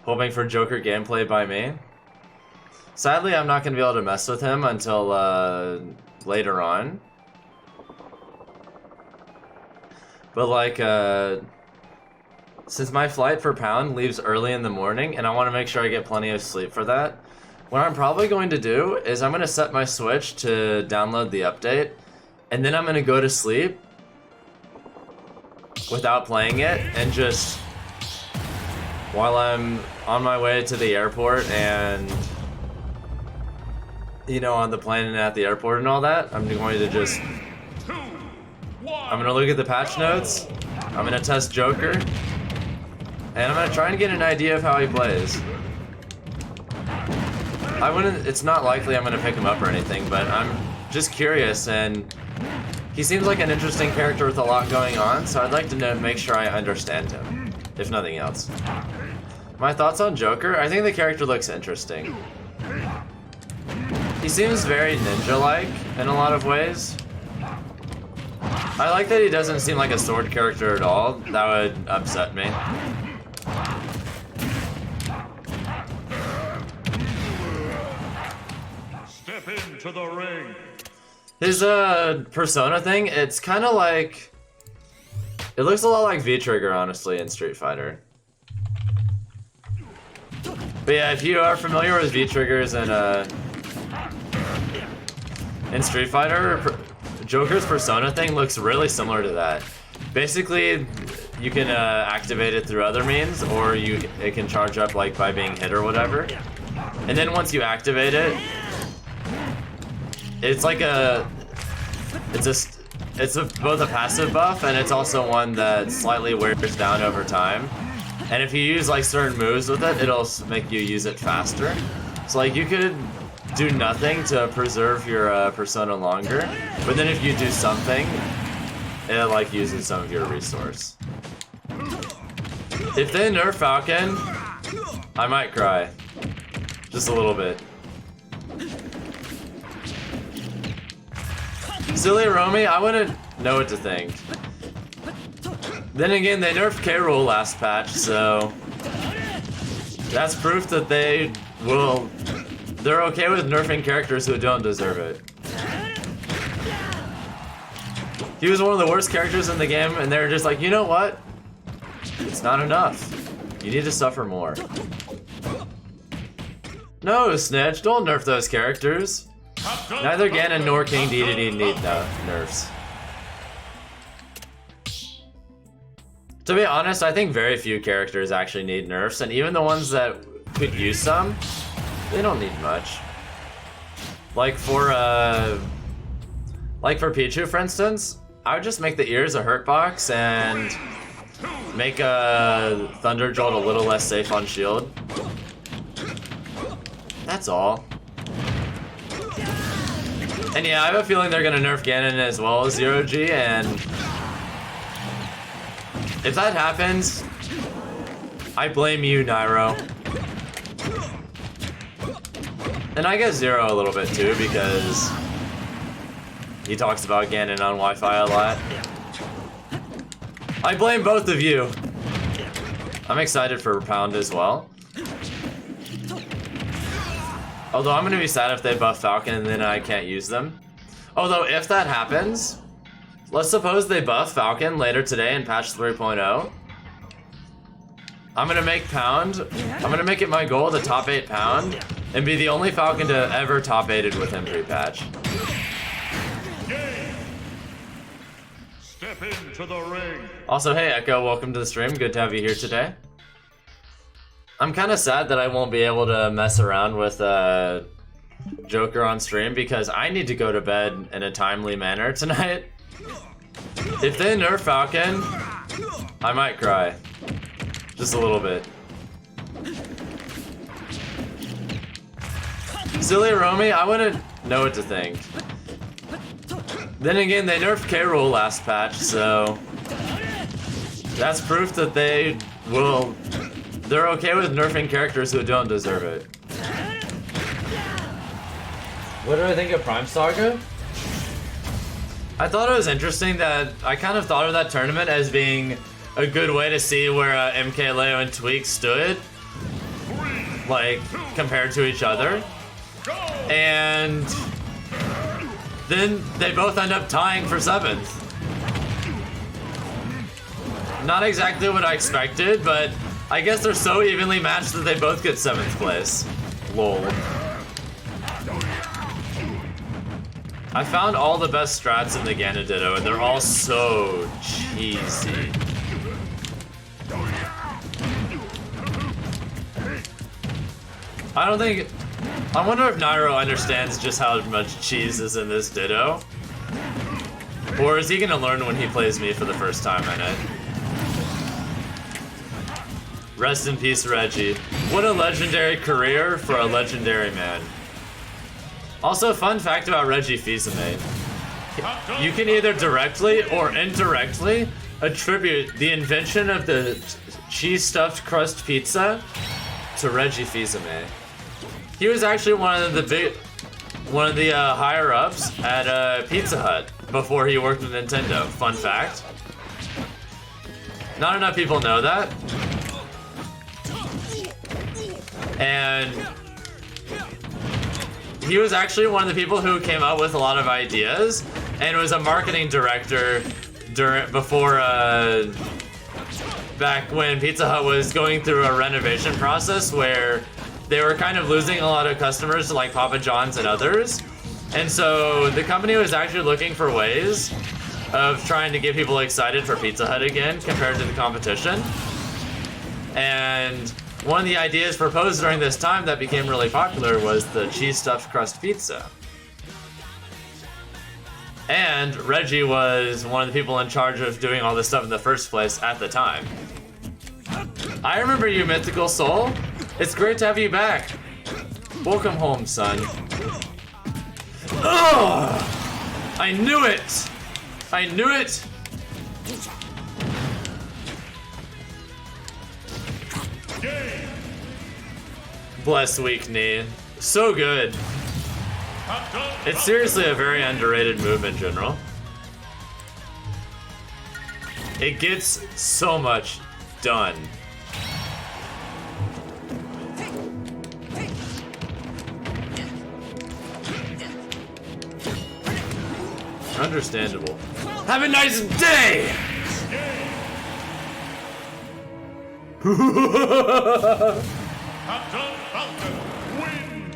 hoping for Joker gameplay by me. Sadly, I'm not going to be able to mess with him until later on. But like, since my flight for Pound leaves early in the morning, and I want to make sure I get plenty of sleep for that, what I'm probably going to do is I'm going to set my Switch to download the update, and then I'm going to go to sleep without playing it, and just, while I'm on my way to the airport and, you know, on the plane and at the airport and all that, I'm going to just, I'm going to look at the patch notes, I'm going to test Joker, and I'm going to try and get an idea of how he plays. It's not likely I'm going to pick him up or anything, but I'm just curious, and he seems like an interesting character with a lot going on, so I'd like to make sure I understand him, if nothing else. My thoughts on Joker? I think the character looks interesting. He seems very ninja-like in a lot of ways. I like that he doesn't seem like a sword character at all. That would upset me. Step into the ring. His persona thing, it's kind of like, it looks a lot like V-Trigger, honestly, in Street Fighter. But yeah, if you are familiar with V-Triggers in Street Fighter, Joker's persona thing looks really similar to that. Basically, you can activate it through other means, or it can charge up like by being hit or whatever. And then once you activate it, it's like both a passive buff, and it's also one that slightly wears down over time. And if you use like certain moves with it, it'll make you use it faster. So like you could do nothing to preserve your persona longer, but then if you do something, it like uses some of your resource. If they nerf Falcon, I might cry. Just a little bit. Silly Romy, I wouldn't know what to think. Then again, they nerfed Rool last patch, so that's proof that they're okay with nerfing characters who don't deserve it. He was one of the worst characters in the game, and they're just like, you know what? It's not enough. You need to suffer more. No, Snitch, don't nerf those characters. Neither Ganon nor King Dedede need nerfs. To be honest, I think very few characters actually need nerfs, and even the ones that could use some, they don't need much. Like for Pichu, for instance, I would just make the ears a hurt box and make a Thunder Jolt a little less safe on shield. That's all. And yeah, I have a feeling they're gonna nerf Ganon as well as Zero G, and if that happens, I blame you, Nairo. And I guess Zero a little bit too, because he talks about Ganon on Wi-Fi a lot. I blame both of you. I'm excited for Pound as well. Although I'm gonna be sad if they buff Falcon and then I can't use them. Although if that happens, let's suppose they buff Falcon later today in patch 3.0. I'm gonna make Pound, I'm gonna make it my goal to top 8 Pound and be the only Falcon to ever top 8'd with him pre-patch. Step into the ring. Also, hey Echo, welcome to the stream. Good to have you here today. I'm kind of sad that I won't be able to mess around with Joker on stream because I need to go to bed in a timely manner tonight. If they nerf Falcon, I might cry. Just a little bit. Silly Romy, I wouldn't know what to think. Then again, they nerfed Rool last patch, so that's proof that they're okay with nerfing characters who don't deserve it. What do I think of Prime Saga? I thought it was interesting that I kind of thought of that tournament as being a good way to see where MK, Leo, and Tweak stood. like, compared to each other. And then they both end up tying for 7th. Not exactly what I expected, but I guess they're so evenly matched that they both get 7th place. Lol. I found all the best strats in the Ganonditto, and they're all so cheesy. I wonder if Nairo understands just how much cheese is in this Ditto. Or is he gonna learn when he plays me for the first time in it? Rest in peace, Reggie. What a legendary career for a legendary man. Also, fun fact about Reggie Fils-Aimé. You can either directly or indirectly attribute the invention of the cheese-stuffed crust pizza to Reggie Fils-Aimé. He was actually one of the higher-ups at Pizza Hut before he worked with Nintendo. Fun fact. Not enough people know that. And he was actually one of the people who came up with a lot of ideas, and was a marketing director back when Pizza Hut was going through a renovation process where they were kind of losing a lot of customers to like Papa John's and others. And so the company was actually looking for ways of trying to get people excited for Pizza Hut again compared to the competition. And one of the ideas proposed during this time that became really popular was the cheese stuffed crust pizza. And Reggie was one of the people in charge of doing all this stuff in the first place at the time. I remember you, Mythical Soul. It's great to have you back. Welcome home, son. Ugh! I knew it! I knew it! Bless weak knee. So good. It's seriously a very underrated move in general. It gets so much done. Understandable. Have a nice day! Captain Falcon wins!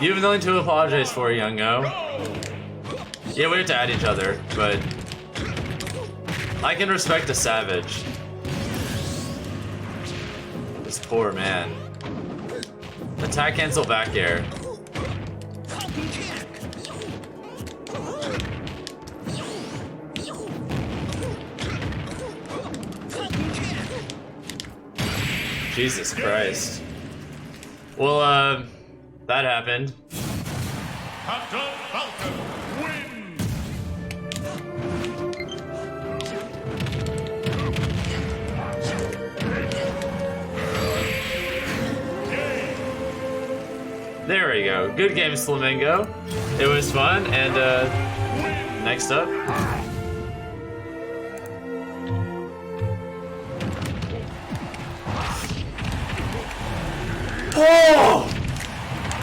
You have nothing to apologize for, youngo. Yeah, we have to add each other, but I can respect a savage. This poor man. Attack cancel back air. Jesus Christ. Well, that happened. Captain Falcon wins! There we go. Good game, Flamingo. It was fun, and next up. Oh!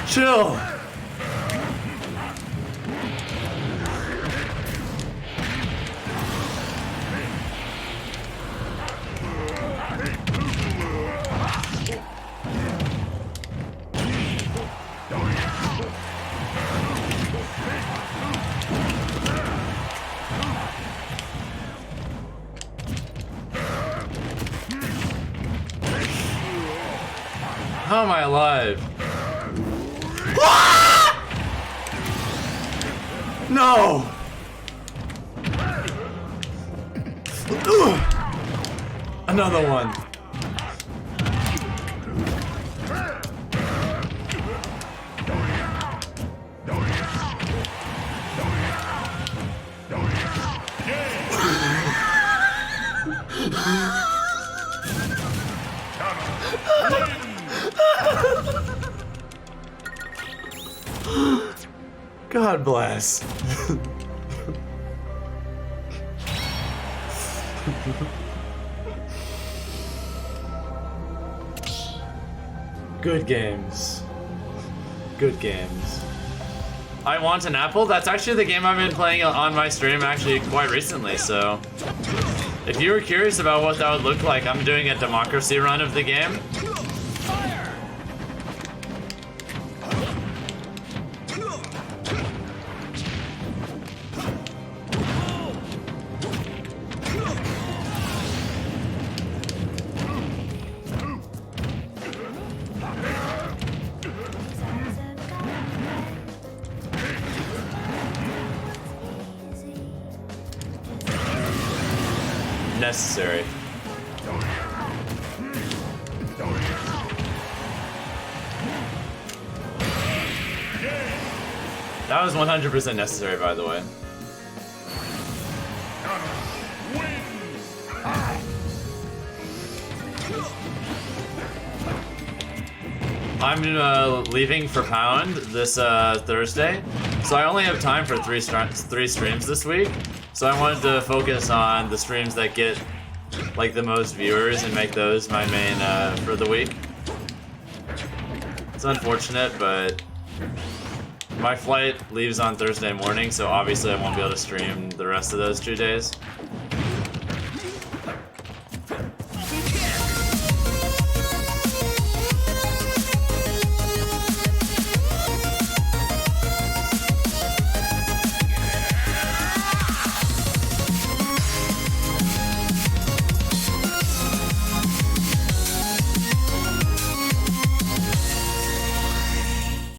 Chill. How am I alive? No! Another one. God bless. Good games. Good games. I Want an Apple? That's actually the game I've been playing on my stream actually quite recently, so... If you were curious about what that would look like, I'm doing a democracy run of the game. Necessary. That was 100% necessary, by the way. I'm leaving for Pound this Thursday, so I only have time for three streams this week. So I wanted to focus on the streams that get like the most viewers and make those my main for the week. It's unfortunate, but my flight leaves on Thursday morning, so obviously I won't be able to stream the rest of those 2 days.